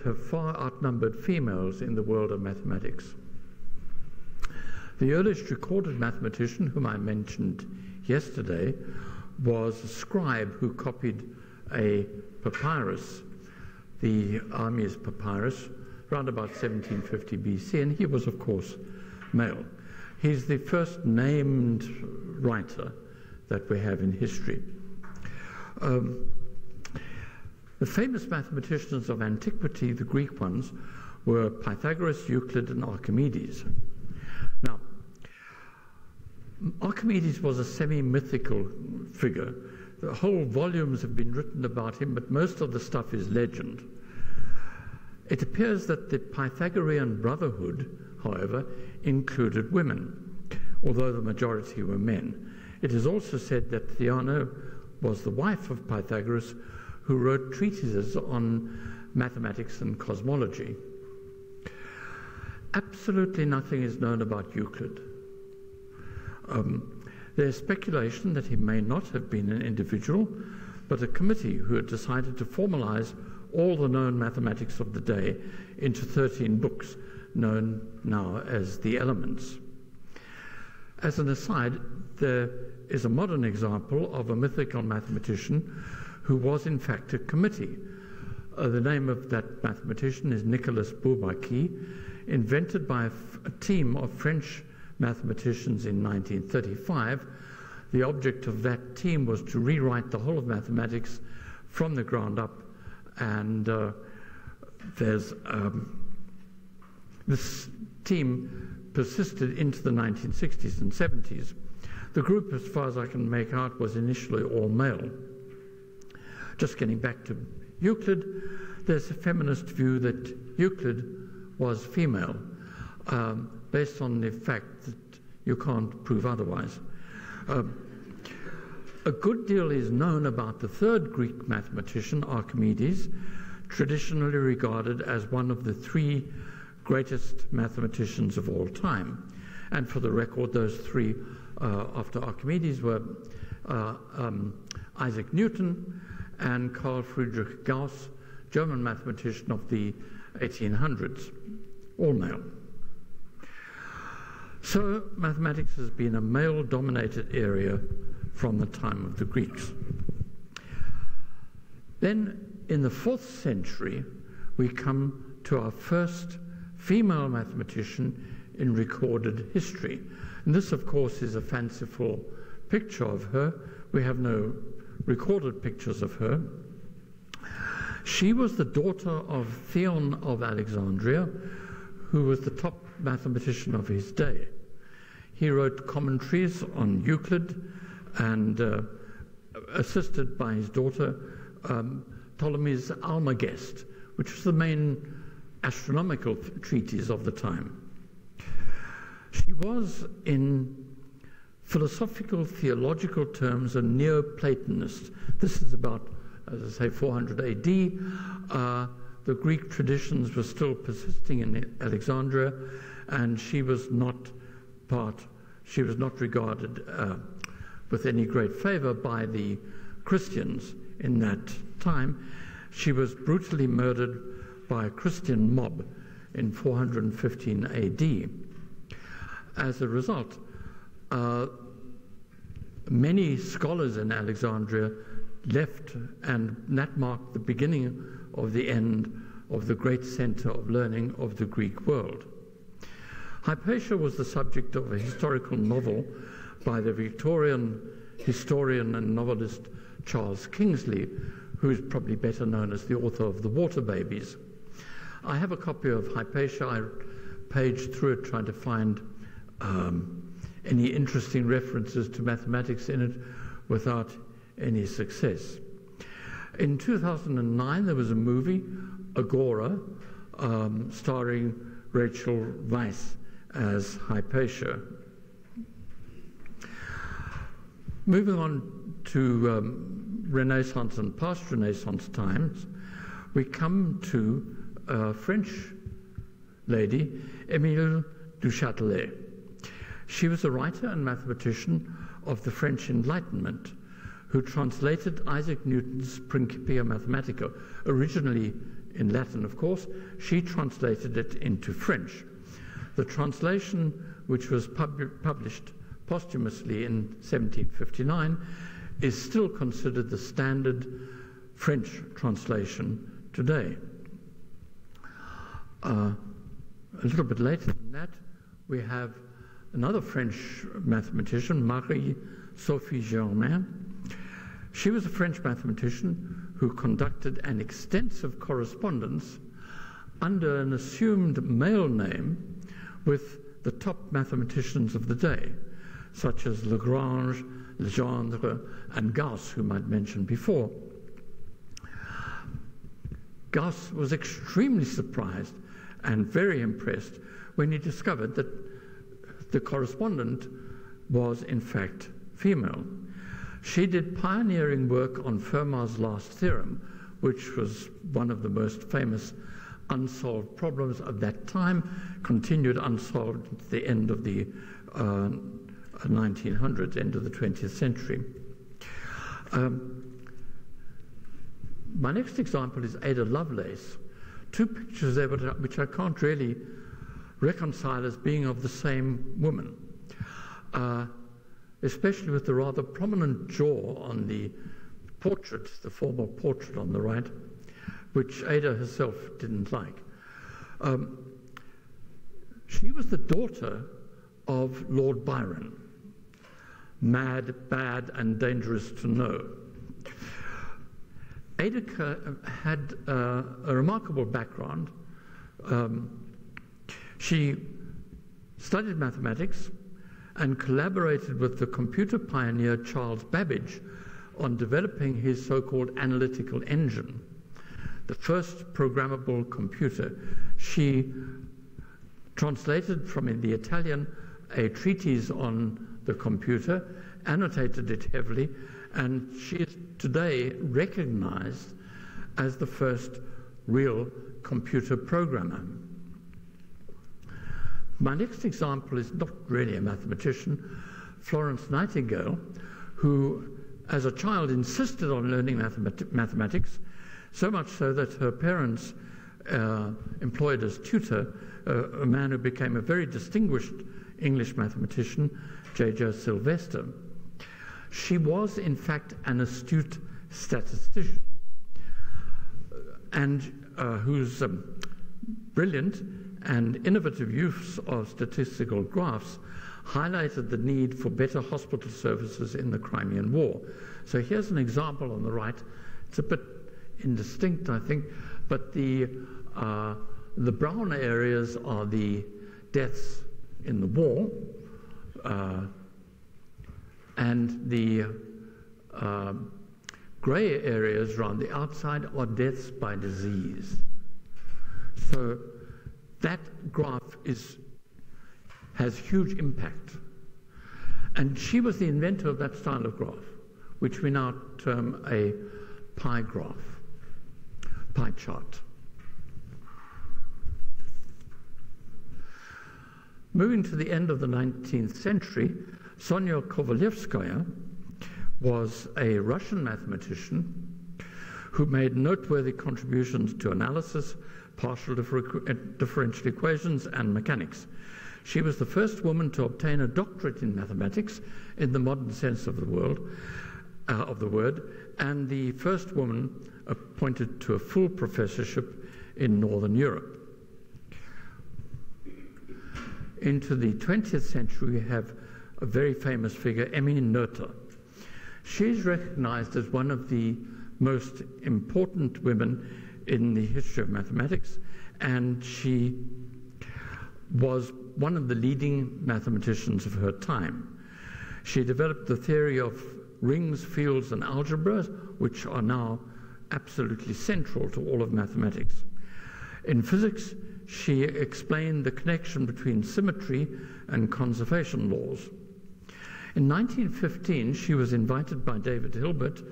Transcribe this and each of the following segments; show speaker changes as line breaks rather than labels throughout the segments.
males have far outnumbered females in the world of mathematics. The earliest recorded mathematician, whom I mentioned yesterday, was a scribe who copied a papyrus, the Armies papyrus, around about 1750 BC, and he was, of course, male. He's the first named writer that we have in history. The famous mathematicians of antiquity, the Greek ones, were Pythagoras, Euclid, and Archimedes. Now, Archimedes was a semi-mythical figure. The whole volumes have been written about him, but most of the stuff is legend. It appears that the Pythagorean Brotherhood, however, included women, although the majority were men. It is also said that Theano was the wife of Pythagoras, who wrote treatises on mathematics and cosmology. Absolutely nothing is known about Euclid. There's speculation that he may not have been an individual, but a committee who had decided to formalize all the known mathematics of the day into 13 books, known now as the Elements. As an aside, there is a modern example of a mythical mathematician who was in fact a committee. The name of that mathematician is Nicolas Bourbaki, invented by a team of French mathematicians in 1935. The object of that team was to rewrite the whole of mathematics from the ground up, and this team persisted into the 1960s and 70s. The group, as far as I can make out, was initially all male. Just getting back to Euclid, there's a feminist view that Euclid was female, based on the fact that you can't prove otherwise. A good deal is known about the third Greek mathematician, Archimedes, traditionally regarded as one of the three greatest mathematicians of all time. And for the record, those three after Archimedes were Isaac Newton and Carl Friedrich Gauss, German mathematician of the 1800s, all male. So mathematics has been a male-dominated area from the time of the Greeks. Then, in the 4th century, we come to our first female mathematician in recorded history. And this, of course, is a fanciful picture of her. We have no recorded pictures of her. She was the daughter of Theon of Alexandria, who was the top mathematician of his day. He wrote commentaries on Euclid and assisted by his daughter, Ptolemy's Almagest, which was the main astronomical treatise of the time. She was, in philosophical, theological terms, a Neoplatonist. This is about, as I say, 400 AD. The Greek traditions were still persisting in Alexandria, and she was not regarded with any great favor by the Christians in that time. She was brutally murdered by a Christian mob in 415 AD. As a result, many scholars in Alexandria left, and that marked the beginning of the end of the great center of learning of the Greek world. Hypatia was the subject of a historical novel by the Victorian historian and novelist Charles Kingsley, who is probably better known as the author of The Water Babies. I have a copy of Hypatia. I paged through it trying to find any interesting references to mathematics in it without any success. In 2009, there was a movie, Agora, starring Rachel Weisz as Hypatia. Moving on to Renaissance and past Renaissance times, we come to a French lady, Émile du Châtelet. She was a writer and mathematician of the French Enlightenment, who translated Isaac Newton's Principia Mathematica, originally in Latin, of course. She translated it into French. The translation, which was published posthumously in 1759, is still considered the standard French translation today. A little bit later than that, we have another French mathematician, Marie-Sophie Germain. She was a French mathematician who conducted an extensive correspondence under an assumed male name with the top mathematicians of the day, such as Lagrange, Legendre, and Gauss, whom I'd mentioned before. Gauss was extremely surprised and very impressed when he discovered that the correspondent was in fact female. She did pioneering work on Fermat's last theorem, which was one of the most famous unsolved problems of that time, continued unsolved at the end of the 1900s, end of the 20th century. My next example is Ada Lovelace. Two pictures there which I can't really reconcile as being of the same woman, especially with the rather prominent jaw on the portrait, the formal portrait on the right, which Ada herself didn't like. She was the daughter of Lord Byron, mad, bad, and dangerous to know. Ada had a remarkable background. She studied mathematics and collaborated with the computer pioneer Charles Babbage on developing his so-called analytical engine, the first programmable computer. She translated from the Italian a treatise on the computer, annotated it heavily, and she is today recognized as the first real computer programmer. My next example is not really a mathematician, Florence Nightingale, who as a child insisted on learning mathematics, so much so that her parents employed as tutor a man who became a very distinguished English mathematician, J.J. Sylvester. She was, in fact, an astute statistician, and whose brilliant and innovative use of statistical graphs highlighted the need for better hospital services in the Crimean War. So here's an example on the right. It's a bit indistinct, I think, but the brown areas are the deaths in the war, and the grey areas around the outside are deaths by disease. So that graph has huge impact. And she was the inventor of that style of graph, which we now term a pie graph, pie chart. Moving to the end of the 19th century, Sonia Kovalevskaya was a Russian mathematician who made noteworthy contributions to analysis, partial differential equations, and mechanics. She was the first woman to obtain a doctorate in mathematics in the modern sense of the word, and the first woman appointed to a full professorship in Northern Europe. Into the 20th century, we have a very famous figure, Emmy Noether. She's recognized as one of the most important women in the history of mathematics, and she was one of the leading mathematicians of her time. She developed the theory of rings, fields, and algebra, which are now absolutely central to all of mathematics. In physics, she explained the connection between symmetry and conservation laws. In 1915, she was invited by David Hilbert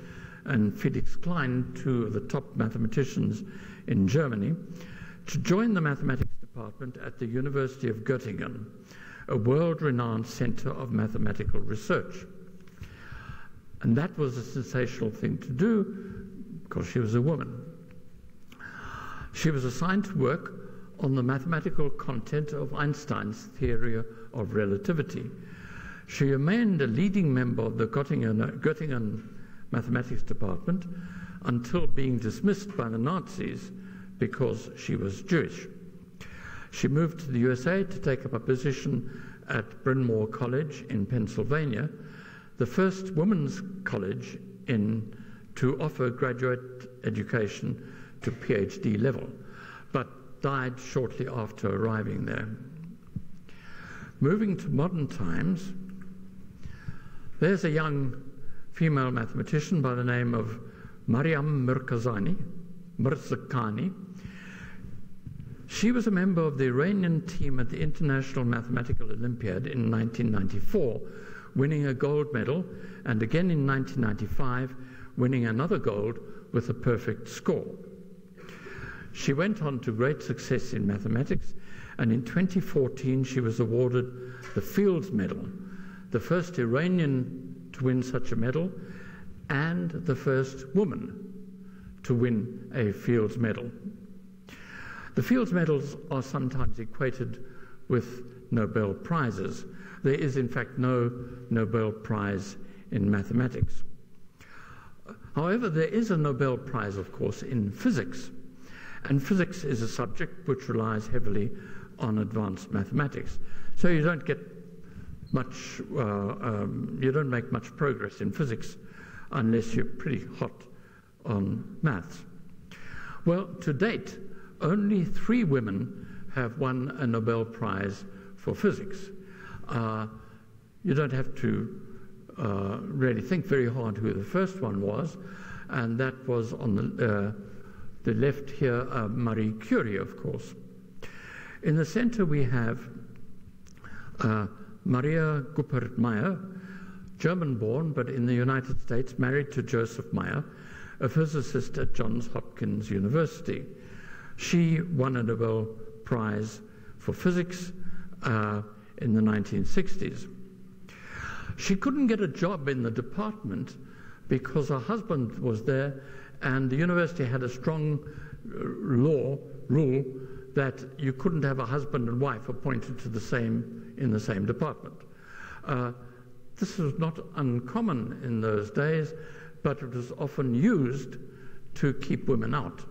and Felix Klein, two of the top mathematicians in Germany, to join the mathematics department at the University of Göttingen, a world-renowned center of mathematical research. And that was a sensational thing to do because she was a woman. She was assigned to work on the mathematical content of Einstein's theory of relativity. She remained a leading member of the Göttingen mathematics department until being dismissed by the Nazis because she was Jewish. She moved to the USA to take up a position at Bryn Mawr College in Pennsylvania, the first women's college to offer graduate education to PhD level, but died shortly after arriving there. Moving to modern times, there's a young female mathematician by the name of Mariam Mirzakhani. She was a member of the Iranian team at the International Mathematical Olympiad in 1994, winning a gold medal, and again in 1995, winning another gold with a perfect score. She went on to great success in mathematics, and in 2014 she was awarded the Fields Medal, the first Iranian to win such a medal, and the first woman to win a Fields Medal. The Fields Medals are sometimes equated with Nobel Prizes. There is, in fact, no Nobel Prize in mathematics. However, there is a Nobel Prize, of course, in physics. And physics is a subject which relies heavily on advanced mathematics. So you don't get much, you don't make much progress in physics unless you're pretty hot on maths. Well, to date, only 3 women have won a Nobel Prize for physics. You don't have to really think very hard who the first one was, and that was on the left here, Marie Curie, of course. In the center we have Maria Guppert-Meyer, German-born, but in the United States married to Joseph Meyer, a physicist at Johns Hopkins University. She won a Nobel Prize for physics in the 1960s. She couldn't get a job in the department because her husband was there, and the university had a strong rule that you couldn't have a husband and wife appointed to in the same department. This was not uncommon in those days, but it was often used to keep women out.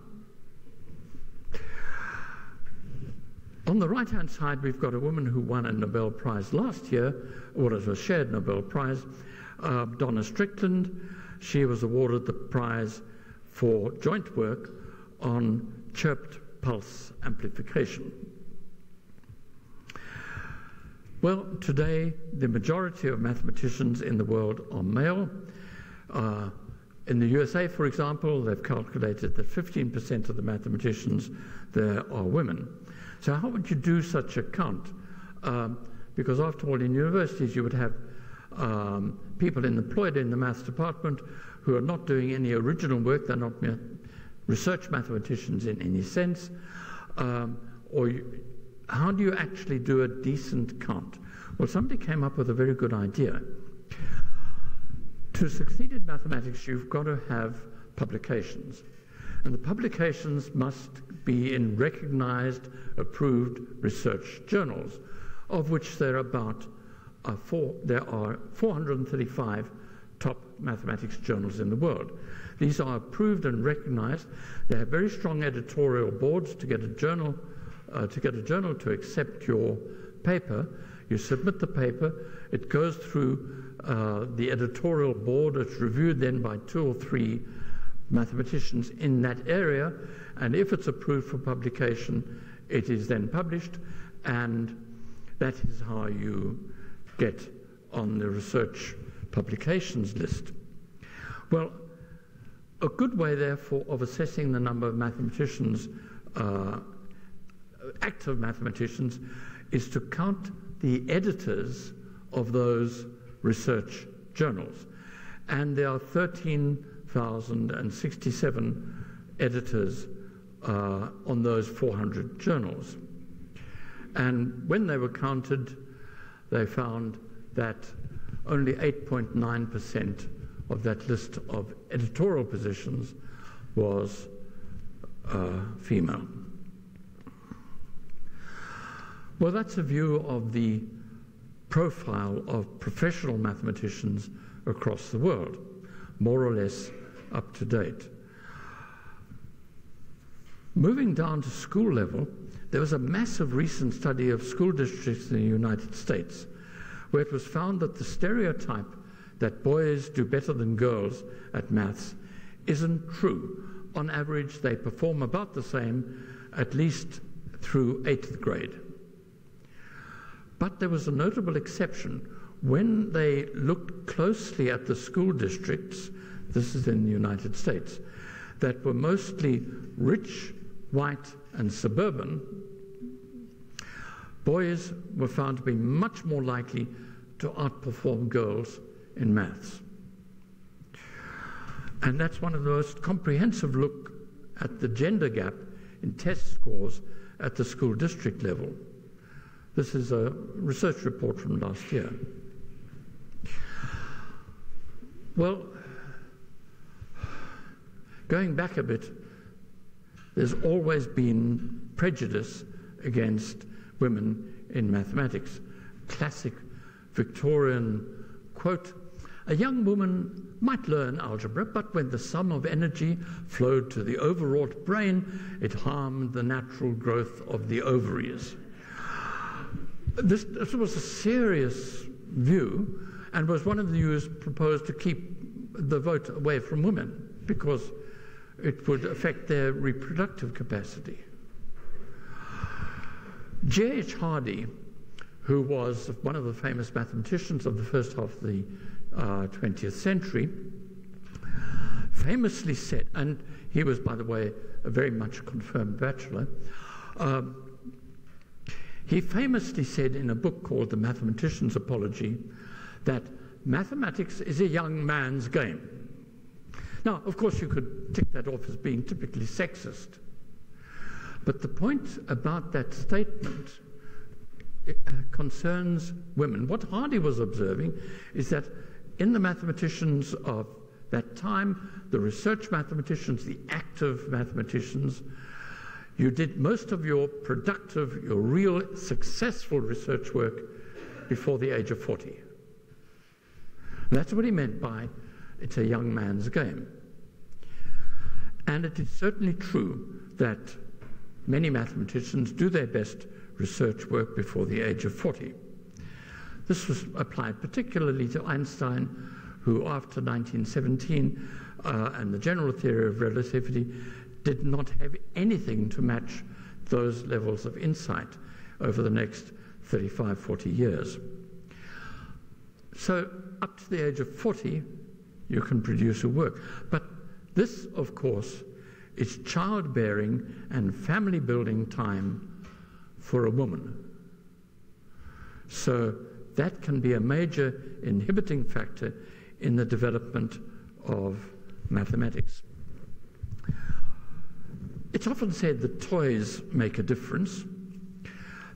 On the right-hand side, we've got a woman who won a Nobel Prize last year, or as a shared Nobel Prize, Donna Strickland. She was awarded the prize for joint work on chirped pulse amplification. Well, today, the majority of mathematicians in the world are male. In the USA, for example, they've calculated that 15% of the mathematicians there are women. So how would you do such a count? Because after all, in universities, you would have people employed in the maths department who are not doing any original work. They're not research mathematicians in any sense. How do you actually do a decent count? Well, somebody came up with a very good idea. To succeed in mathematics, you've got to have publications. And the publications must be in recognized, approved research journals, of which there are 435 top mathematics journals in the world. These are approved and recognized. They have very strong editorial boards to get a journal to accept your paper. You submit the paper, it goes through the editorial board, it's reviewed then by 2 or 3 mathematicians in that area, and if it's approved for publication, it is then published, and that is how you get on the research publications list. Well, a good way, therefore, of assessing the number of mathematicians, active mathematicians, is to count the editors of those research journals. And there are 13,067 editors on those 400 journals. And when they were counted, they found that only 8.9% of that list of editorial positions was female. Well, that's a view of the profile of professional mathematicians across the world, more or less up to date. Moving down to school level, there was a massive recent study of school districts in the United States, where it was found that the stereotype that boys do better than girls at maths isn't true. On average, they perform about the same, at least through 8th grade. But there was a notable exception. When they looked closely at the school districts, this is in the United States, that were mostly rich, white, and suburban, boys were found to be much more likely to outperform girls in maths. And that's one of the most comprehensive look at the gender gap in test scores at the school district level. This is a research report from last year. Well, going back a bit, there's always been prejudice against women in mathematics. Classic Victorian quote, "A young woman might learn algebra, but when the sum of energy flowed to the overwrought brain, it harmed the natural growth of the ovaries." This was a serious view, and was one of the views proposed to keep the vote away from women, because it would affect their reproductive capacity. J.H. Hardy, who was one of the famous mathematicians of the first half of the 20th century, famously said, and he was, by the way, a very much confirmed bachelor, he famously said in a book called The Mathematician's Apology that mathematics is a young man's game. Now, of course, you could tick that off as being typically sexist. But the point about that statement concerns women. What Hardy was observing is that in the mathematicians of that time, the research mathematicians, the active mathematicians, you did most of your productive, your real successful research work before the age of 40. And that's what he meant by it's a young man's game. And it is certainly true that many mathematicians do their best research work before the age of 40. This was applied particularly to Einstein, who after 1917 and the general theory of relativity did not have anything to match those levels of insight over the next 35, 40 years. So up to the age of 40, you can produce a work. But this, of course, is childbearing and family building time for a woman. So that can be a major inhibiting factor in the development of mathematics. It's often said that toys make a difference,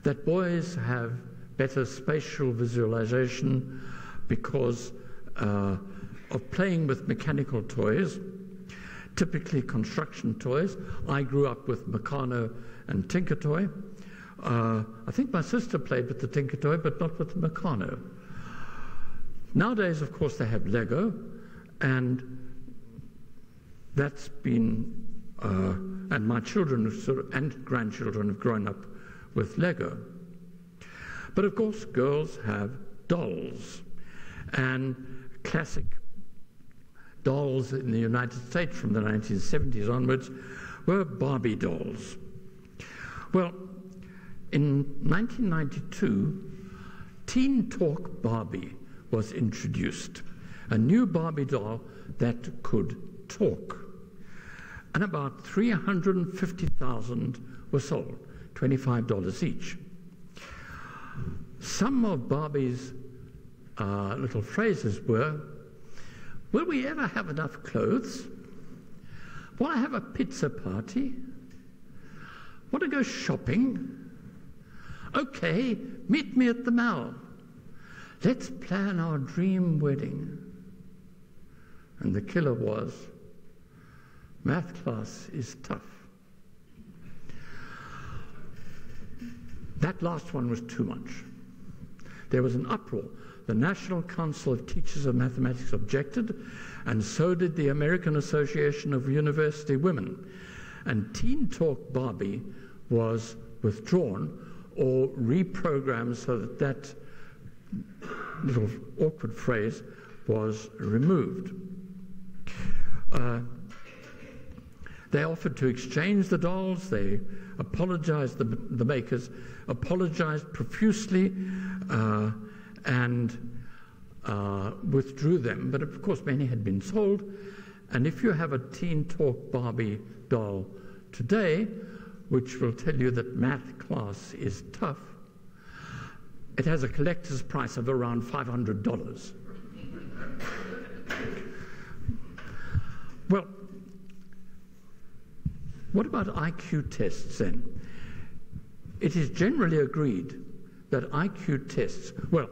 that boys have better spatial visualization because of playing with mechanical toys, typically construction toys. I grew up with Meccano and Tinker Toy. I think my sister played with the Tinker Toy, but not with the Meccano. Nowadays, of course, they have Lego, and that's been, and my children and grandchildren have grown up with Lego. But of course, girls have dolls, and classic dolls in the United States from the 1970s onwards were Barbie dolls. Well, in 1992, Teen Talk Barbie was introduced, a new Barbie doll that could talk. And about 350,000 were sold, $25 each. Some of Barbie's little phrases were, "Will we ever have enough clothes? Want to have a pizza party? Want to go shopping? Okay, meet me at the mall. Let's plan our dream wedding." And the killer was, "Math class is tough." That last one was too much. There was an uproar. The National Council of Teachers of Mathematics objected, and so did the American Association of University Women. And Teen Talk Barbie was withdrawn or reprogrammed so that that little awkward phrase was removed. They offered to exchange the dolls. They apologized, the makers apologized profusely and withdrew them. But of course, many had been sold. And if you have a Teen Talk Barbie doll today, which will tell you that math class is tough, it has a collector's price of around $500. Well, what about IQ tests then? It is generally agreed that IQ tests, well,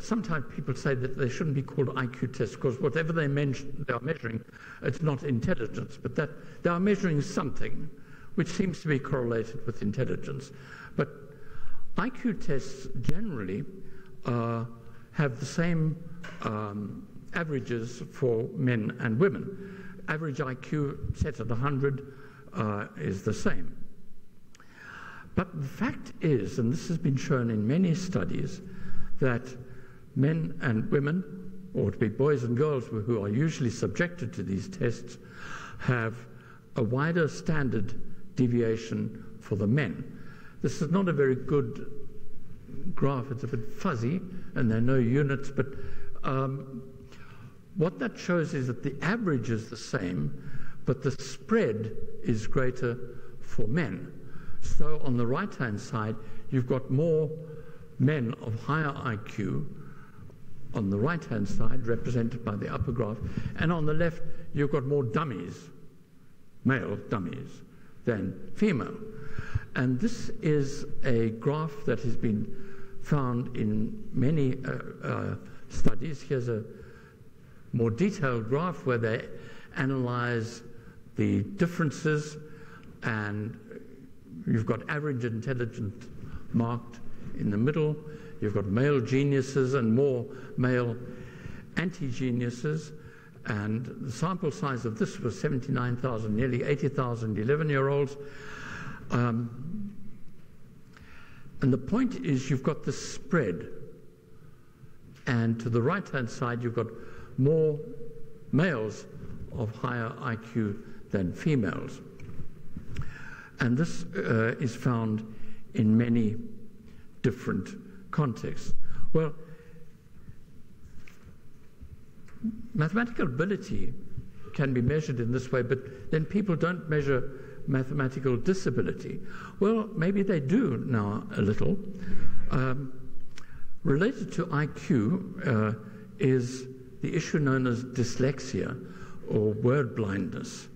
sometimes people say that they shouldn't be called IQ tests because whatever they are measuring, it's not intelligence, but that they are measuring something which seems to be correlated with intelligence. But IQ tests generally have the same averages for men and women. Average IQ set at 100 is the same. But the fact is, and this has been shown in many studies, that men and women, or to be boys and girls who are usually subjected to these tests, have a wider standard deviation for the men. This is not a very good graph. It's a bit fuzzy, and there are no units, but what that shows is that the average is the same, but the spread is greater for men. So on the right-hand side, you've got more men of higher IQ on the right-hand side, represented by the upper graph, and on the left, you've got more dummies, male dummies, than female. And this is a graph that has been found in many studies. Here's a more detailed graph where they analyze the differences, and you've got average intelligence marked in the middle. You've got male geniuses and more male anti-geniuses. And the sample size of this was 79,000, nearly 80,000 11-year-olds. And the point is you've got the spread. And to the right-hand side, you've got more males of higher IQ than females. And this is found in many different contexts. Well, mathematical ability can be measured in this way, but then people don't measure mathematical disability. Well, maybe they do now a little. Related to IQ is the issue known as dyslexia, or word blindness.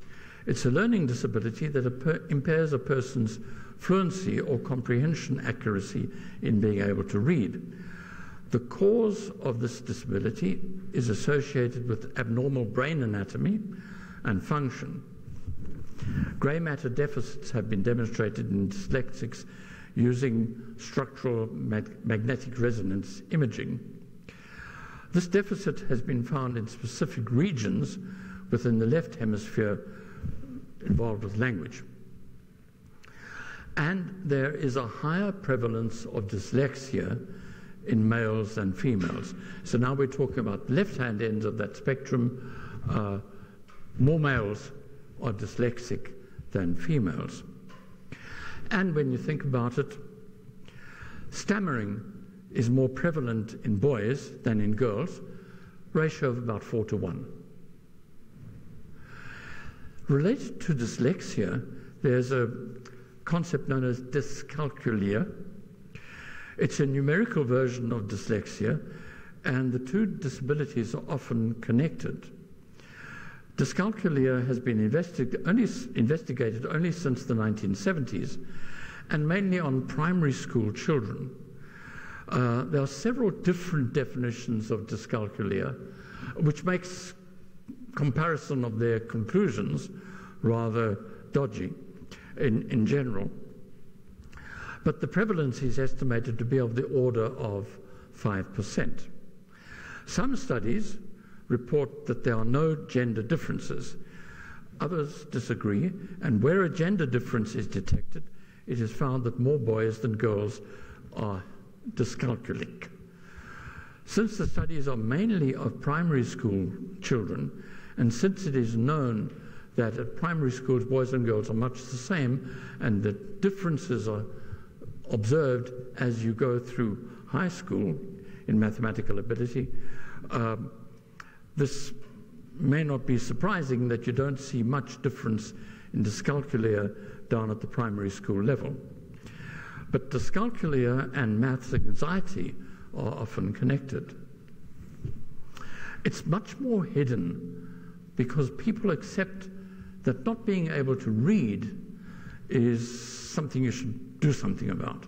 It's a learning disability that impairs a person's fluency or comprehension accuracy in being able to read. The cause of this disability is associated with abnormal brain anatomy and function. Grey matter deficits have been demonstrated in dyslexics using structural magnetic resonance imaging. This deficit has been found in specific regions within the left hemisphere involved with language. And there is a higher prevalence of dyslexia in males than females. So now we're talking about the left-hand end of that spectrum. More males are dyslexic than females. And when you think about it, stammering is more prevalent in boys than in girls, ratio of about 4 to 1. Related to dyslexia, there's a concept known as Dyscalculia. It's a numerical version of dyslexia, and the two disabilities are often connected. Dyscalculia has been investigated only since the 1970s, and mainly on primary school children. There are several different definitions of dyscalculia, which makes comparison of their conclusions rather dodgy in general. but the prevalence is estimated to be of the order of 5%. Some studies report that there are no gender differences. Others disagree, and where a gender difference is detected, it is found that more boys than girls are dyscalculic. Since the studies are mainly of primary school children, and since it is known that at primary schools boys and girls are much the same, and the differences are observed as you go through high school in mathematical ability, this may not be surprising that you don't see much difference in dyscalculia down at the primary school level. But dyscalculia and maths anxiety are often connected. It's much more hidden because people accept that not being able to read is something you should do something about.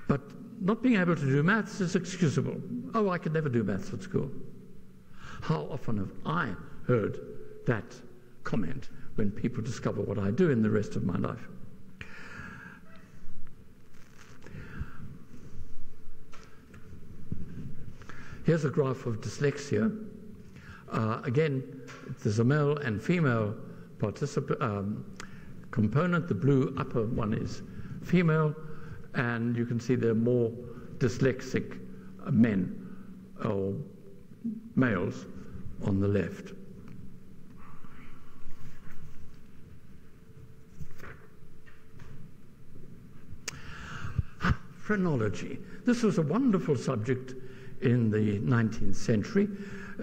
But not being able to do maths is excusable. Oh, I could never do maths at school. How often have I heard that comment when people discover what I do in the rest of my life? Here's a graph of dyslexia. Again, there's a male and female component. The blue upper one is female, and you can see there are more dyslexic men or males on the left. Phrenology. This was a wonderful subject in the 19th century.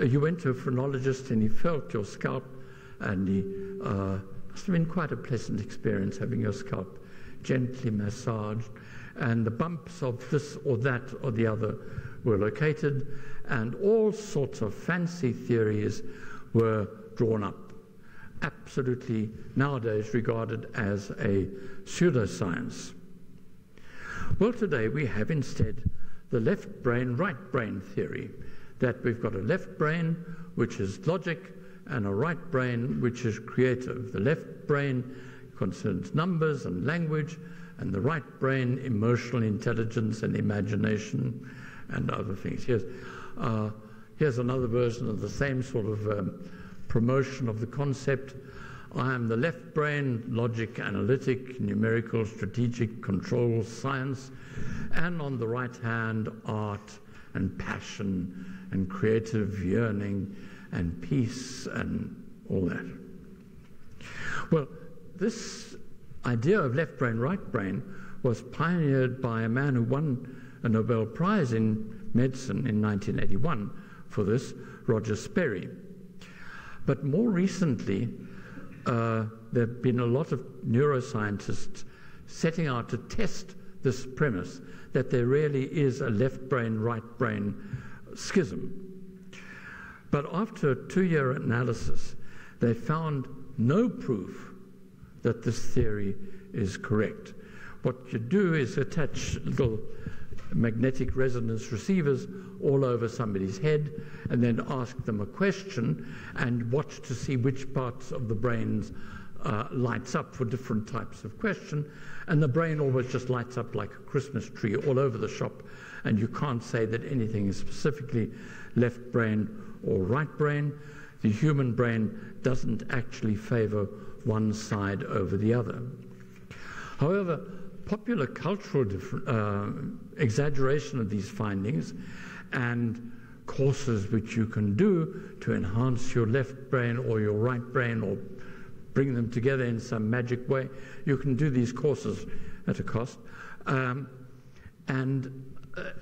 You went to a phrenologist and he felt your scalp, and he must have been quite a pleasant experience having your scalp gently massaged, and the bumps of this or that or the other were located, and all sorts of fancy theories were drawn up, absolutely nowadays regarded as a pseudoscience. Well, today we have instead the left brain, right brain theory, that we've got a left brain which is logic and a right brain which is creative. The left brain concerns numbers and language, and the right brain emotional intelligence and imagination and other things. Here's another version of the same sort of promotion of the concept. I am the left brain, logic, analytic, numerical, strategic, control, science, and on the right hand, art and passion and creative yearning and peace and all that. Well, this idea of left brain, right brain was pioneered by a man who won a Nobel Prize in medicine in 1981 for this, Roger Sperry. But more recently, there have been a lot of neuroscientists setting out to test this premise that there really is a left brain, right brain schism. But after a 2-year analysis, they found no proof that this theory is correct. What you do is attach little magnetic resonance receivers all over somebody's head and then ask them a question and watch to see which parts of the brains lights up for different types of question, and the brain always just lights up like a Christmas tree all over the shop, and you can't say that anything is specifically left brain or right brain. The human brain doesn't actually favor one side over the other. However, popular cultural exaggeration of these findings and courses which you can do to enhance your left brain or your right brain or bring them together in some magic way, you can do these courses at a cost.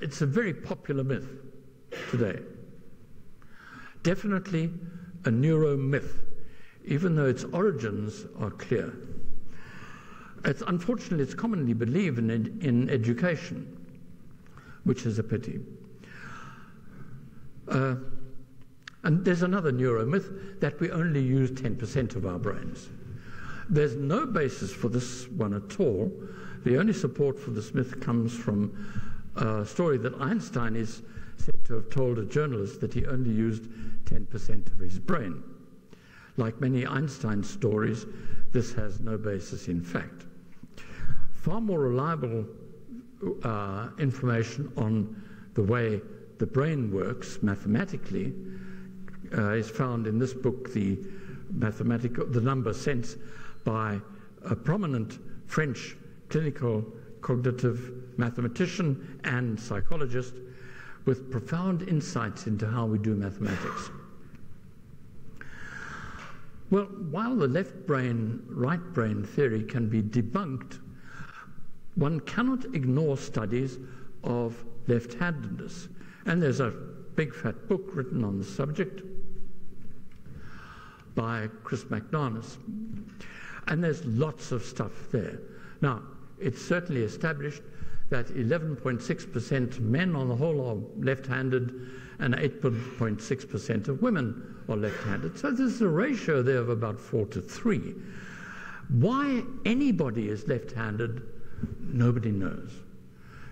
It's a very popular myth today. Definitely a neuro-myth, even though its origins are clear. Unfortunately, it's commonly believed in education, which is a pity. And there's another neuromyth that we only use 10% of our brains. There's no basis for this one at all. The only support for this myth comes from a story that Einstein is said to have told a journalist that he only used 10% of his brain. Like many Einstein stories, this has no basis in fact. far more reliable information on the way the brain works mathematically is found in this book, The Number Sense, by a prominent French clinical cognitive mathematician and psychologist with profound insights into how we do mathematics. Well, while the left brain, right brain theory can be debunked, one cannot ignore studies of left-handedness. And there's a big fat book written on the subject by Chris McNarness. And there's lots of stuff there. Now, it's certainly established that 11.6% men on the whole are left-handed and 8.6% of women are left-handed. So there's a ratio there of about 4 to 3. Why anybody is left-handed, nobody knows.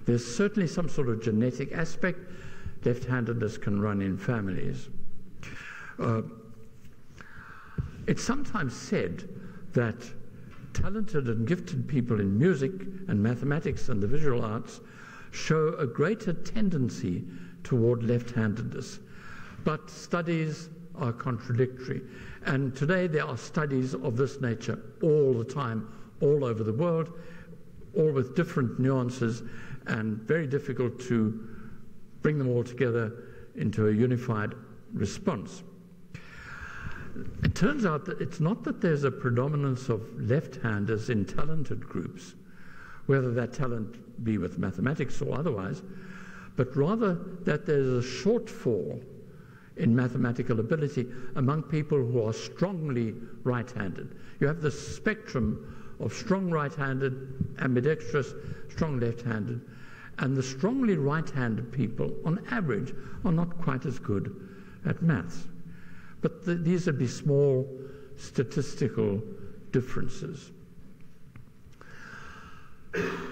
There's certainly some sort of genetic aspect. Left-handedness can run in families. It's sometimes said that talented and gifted people in music and mathematics and the visual arts show a greater tendency toward left-handedness. But studies are contradictory. And today there are studies of this nature all the time, all over the world, all with different nuances, and very difficult to bring them all together into a unified response. It turns out that it's not that there's a predominance of left-handers in talented groups, whether that talent be with mathematics or otherwise, but rather that there's a shortfall in mathematical ability among people who are strongly right-handed. You have this spectrum of strong right-handed, ambidextrous, strong left-handed, and the strongly right-handed people, on average, are not quite as good at maths. But these would be small statistical differences.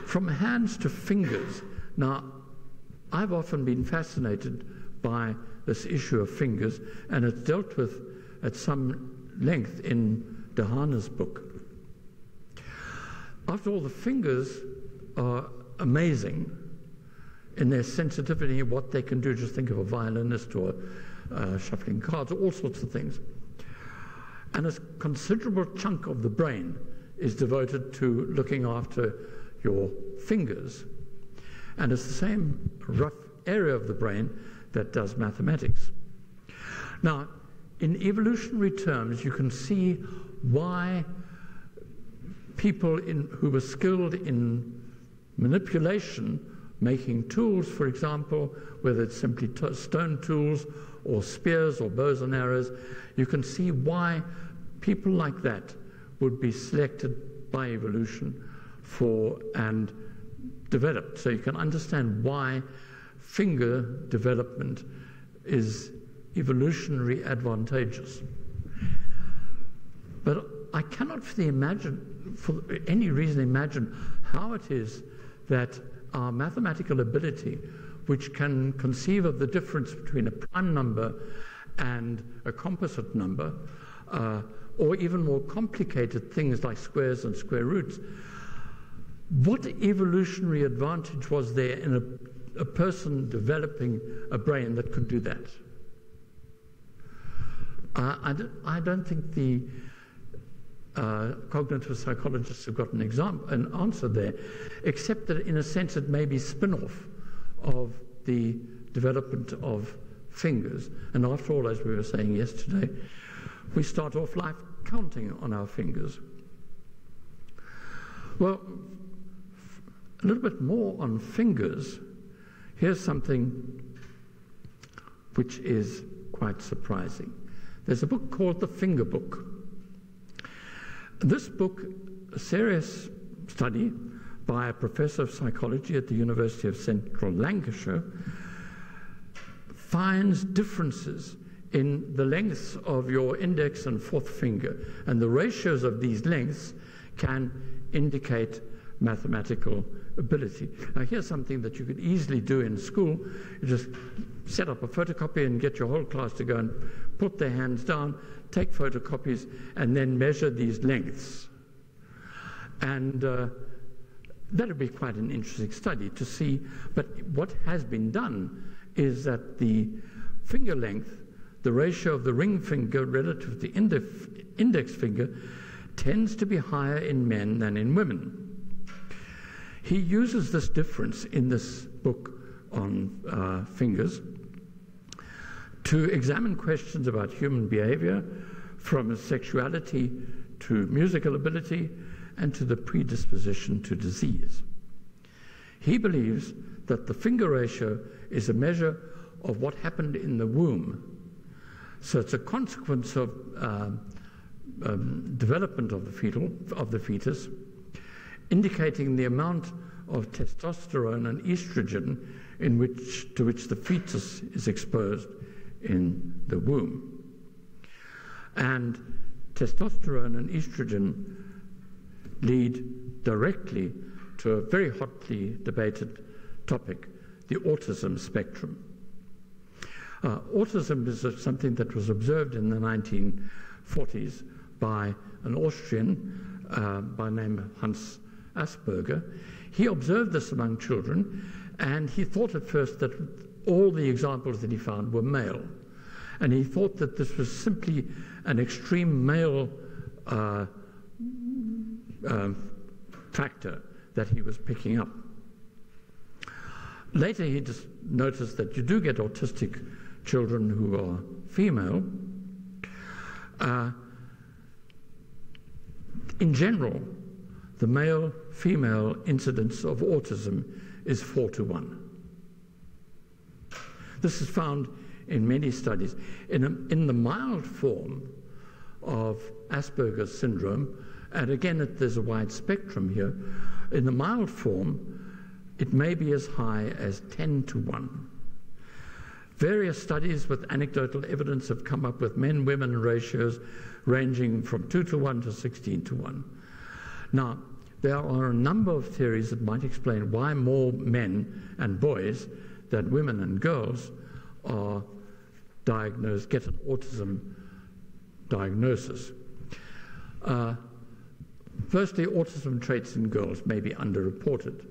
From hands to fingers. Now, I've often been fascinated by this issue of fingers, and it's dealt with at some length in Dehana's book. After all, the fingers are amazing in their sensitivity, what they can do. Just think of a violinist or shuffling cards, all sorts of things. And a considerable chunk of the brain is devoted to looking after your fingers. And it's the same rough area of the brain that does mathematics. Now, in evolutionary terms, you can see why people who were skilled in manipulation, making tools, for example, whether it's simply stone tools or spears or bows and arrows, you can see why people like that would be selected by evolution for and developed. So you can understand why finger development is evolutionary advantageous. But I cannot for any reason imagine how it is that our mathematical ability, which can conceive of the difference between a prime number and a composite number, or even more complicated things like squares and square roots, what evolutionary advantage was there in a person developing a brain that could do that? I don't think the cognitive psychologists have got an answer there, except that in a sense it may be spin-off of the development of fingers. And after all, as we were saying yesterday, we start off life counting on our fingers. Well, a little bit more on fingers. Here's something which is quite surprising. There's a book called The Finger Book. This book, a serious study by a professor of psychology at the University of Central Lancashire, finds differences in the lengths of your index and fourth finger, and the ratios of these lengths can indicate mathematical ability. Now, here's something that you could easily do in school. You just set up a photocopy and get your whole class to go and put their hands down, take photocopies, and then measure these lengths. And That would be quite an interesting study to see. But what has been done is that the finger length, the ratio of the ring finger relative to the index finger, tends to be higher in men than in women. He uses this difference in this book on fingers to examine questions about human behavior, from sexuality to musical ability and to the predisposition to disease. He believes that the finger ratio is a measure of what happened in the womb. So it's a consequence of development of the fetus, indicating the amount of testosterone and estrogen to which the fetus is exposed in the womb. And testosterone and estrogen lead directly to a very hotly debated topic, the autism spectrum. Autism is something that was observed in the 1940s by an Austrian by the name of Hans Asperger. He observed this among children, and he thought at first that all the examples that he found were male. And he thought that this was simply an extreme male factor that he was picking up. Later he just noticed that you do get autistic children who are female. In general, the male-female incidence of autism is 4 to 1. This is found in many studies. In the mild form of Asperger's syndrome, and again there's a wide spectrum here, in the mild form it may be as high as 10 to 1. Various studies with anecdotal evidence have come up with men-women ratios ranging from 2 to 1 to 16 to 1. Now, there are a number of theories that might explain why more men and boys than women and girls are diagnosed, get an autism diagnosis. Firstly, autism traits in girls may be underreported.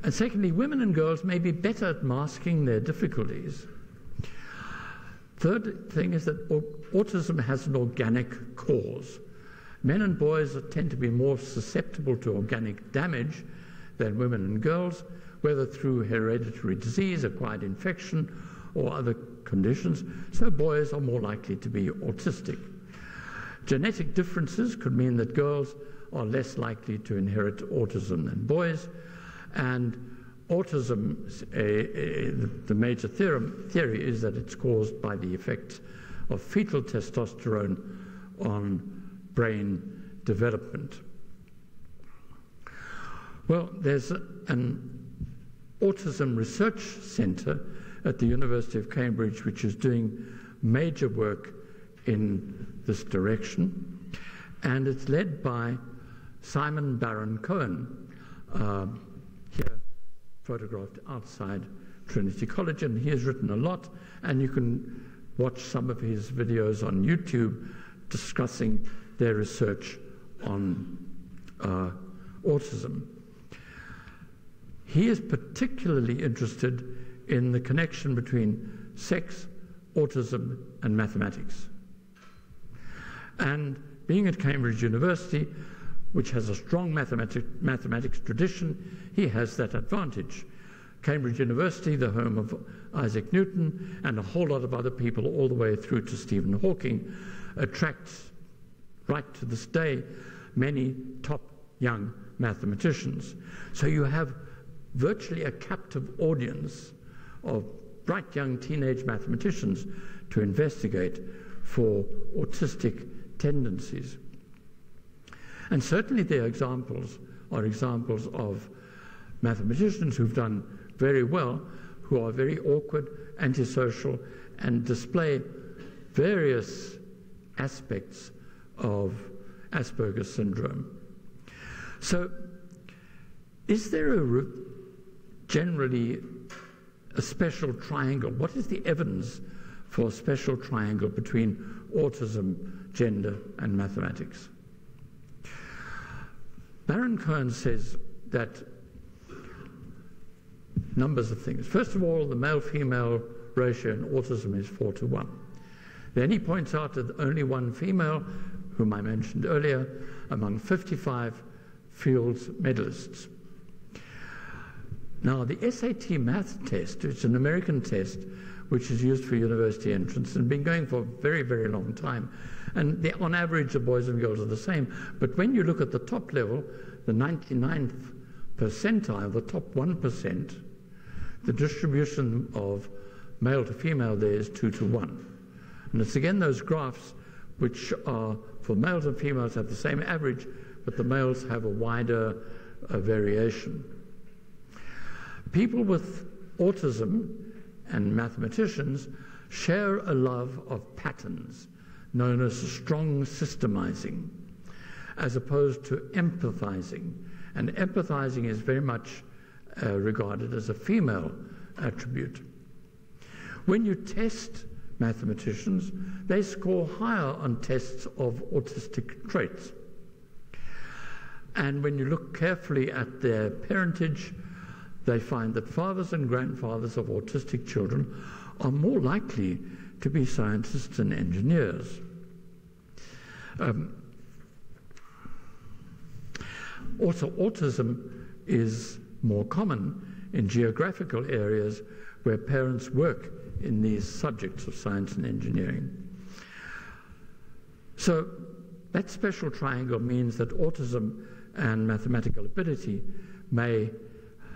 And secondly, women and girls may be better at masking their difficulties. Third thing is that autism has an organic cause. Men and boys tend to be more susceptible to organic damage than women and girls, whether through hereditary disease, acquired infection, or other conditions, so boys are more likely to be autistic. Genetic differences could mean that girls are less likely to inherit autism than boys, and autism, the major theory is that it's caused by the effects of fetal testosterone on brain development. Well, there's an autism research centre at the University of Cambridge which is doing major work in this direction, and it's led by Simon Baron-Cohen, here photographed outside Trinity College, and he has written a lot, and you can watch some of his videos on YouTube discussing their research on autism. He is particularly interested in the connection between sex, autism, and mathematics. And being at Cambridge University, which has a strong mathematics tradition, he has that advantage. Cambridge University, the home of Isaac Newton and a whole lot of other people all the way through to Stephen Hawking, attracts, right to this day, many top young mathematicians. So you have virtually a captive audience of bright young teenage mathematicians to investigate for autistic tendencies. And certainly there are examples of mathematicians who've done very well, who are very awkward, antisocial, and display various aspects of Asperger's syndrome. So is there generally a special triangle? What is the evidence for a special triangle between autism, gender, and mathematics? Baron-Cohen says that numbers of things. First of all, the male-female ratio in autism is 4:1. Then he points out that only one female, whom I mentioned earlier, among 55 Fields medalists. Now, the SAT math test, it's an American test which is used for university entrance and been going for a very, very long time. And on average, the boys and girls are the same. But when you look at the top level, the 99th percentile, the top 1%, the distribution of male to female there is 2:1. And it's again those graphs which are, for males and females, have the same average, but the males have a wider variation. People with autism and mathematicians share a love of patterns, known as strong systemizing, as opposed to empathizing. And empathizing is very much regarded as a female attribute. When you test mathematicians, they score higher on tests of autistic traits. And when you look carefully at their parentage, they find that fathers and grandfathers of autistic children are more likely to be scientists and engineers. Also, autism is more common in geographical areas where parents work in these subjects of science and engineering. So that special triangle means that autism and mathematical ability may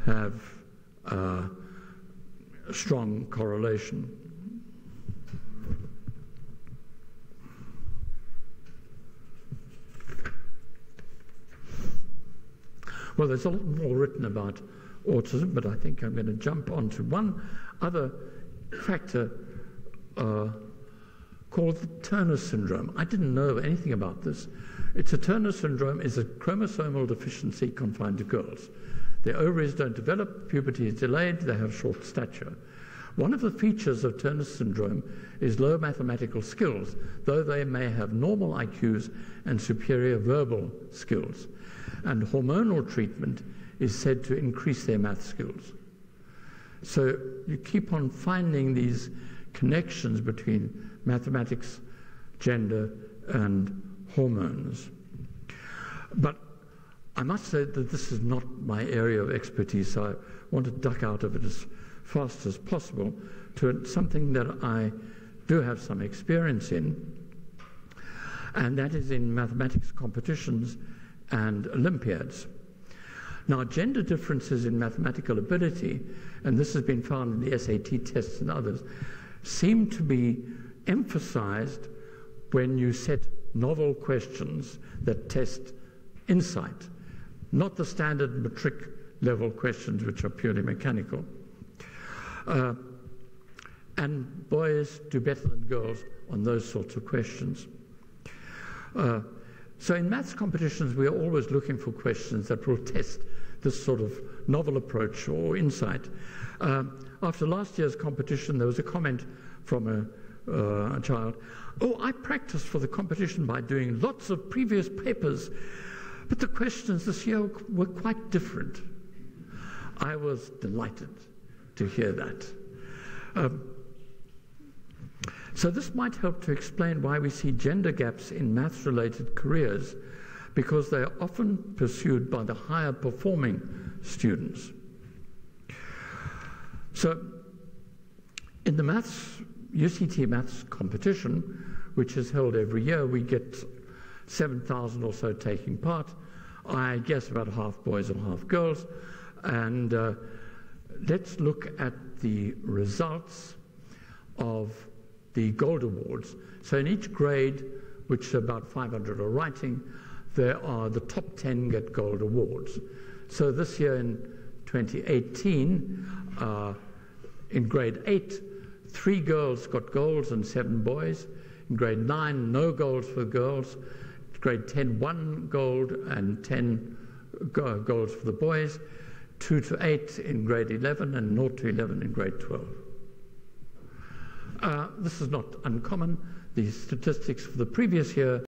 have a strong correlation. Well, there's a lot more written about autism, but I think I'm going to jump onto one other factor called the Turner syndrome. I didn't know anything about this. A Turner syndrome is a chromosomal deficiency confined to girls. Their ovaries don't develop, puberty is delayed, they have short stature. One of the features of Turner syndrome is low mathematical skills, though they may have normal IQs and superior verbal skills. And hormonal treatment is said to increase their math skills. So you keep on finding these connections between mathematics, gender, and hormones. But I must say that this is not my area of expertise, so I want to duck out of it as fast as possible to something that I do have some experience in, and that is in mathematics competitions and Olympiads. Now, gender differences in mathematical ability, and this has been found in the SAT tests and others, seem to be emphasized when you set novel questions that test insight, not the standard matric level questions which are purely mechanical. And boys do better than girls on those sorts of questions. So in maths competitions, we are always looking for questions that will test this sort of novel approach or insight. After last year's competition, there was a comment from a child, "Oh, I practiced for the competition by doing lots of previous papers, but the questions this year were quite different." I was delighted to hear that. So this might help to explain why we see gender gaps in maths-related careers, because they are often pursued by the higher performing students. So in the UCT maths competition, which is held every year, we get 7,000 or so taking part. I guess about half boys and half girls. And let's look at the results of the gold awards. So in each grade, which about 500 are writing, there are the top 10 get gold awards. So this year in 2018, in grade 8, 3 girls got golds and 7 boys. In grade 9, no golds for girls. Grade 10, 1 gold and 10 golds for the boys. 2 to 8 in grade 11 and 0 to 11 in grade 12. This is not uncommon. The statistics for the previous year